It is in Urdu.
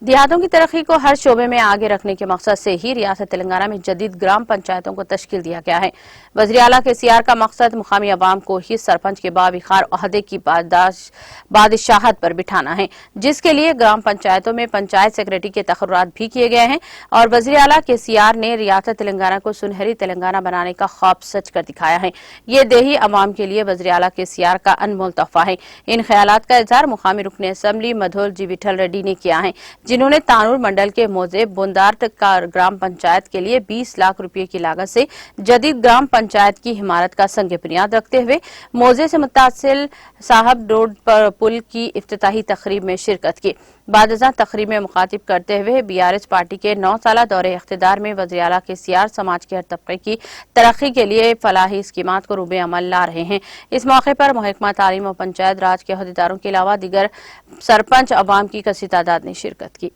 دیہاتوں کی ترقی کو ہر شعبے میں آگے رکھنے کے مقصد سے ہی ریاست تلنگانہ میں جدید گرام پنچایتوں کو تشکیل دیا گیا ہے۔ وزیر اعلیٰ کے سیار کا مقصد مقامی عوام کو ہی سرپنچ کے باوقار عہدے کی بادشاہت پر بٹھانا ہے، جس کے لیے گرام پنچایتوں میں پنچایت سیکریٹری کے تقررات بھی کیے گئے ہیں اور وزیر اعلیٰ کے سیار نے ریاست تلنگانہ کو سنہری تلنگانہ بنانے کا خواب سچ کر دکھایا ہے۔ یہ دیہی عوام کے لیے وزیر اعلیٰ کے سیار کا انمول تحفہ ہے۔ ان خیالات کا اظہار مقامی رکن اسمبلی مدھول جی وٹھل ریڈی نے کیا ہے، جنہوں نے تانور منڈل کے موزے بوندارٹ گرام پنچایت کے لیے 20 لاکھ روپے کی لاگت سے جدید گرام پنچایت کی عمارت کا سنگ بنیاد رکھتے ہوئے موزے سے متصل صاحب روڈ پر پل کی افتتاحی تقریب میں شرکت کی۔ بعد ازاں تقریب میں مخاطب کرتے ہوئے BRS پارٹی کے 9 سالہ دورے اقتدار میں وزیر اعلیٰ کے سیار سماج کے ہر طبقے کی ترقی کے لیے فلاحی اسکیمات کو روبے عمل لا رہے ہیں۔ اس موقع پر محکمہ تعلیم و پنچایت راج کے عہدیداروں کے علاوہ دیگر سرپنچ عوام کی کثیر تعداد نے شرکت کی۔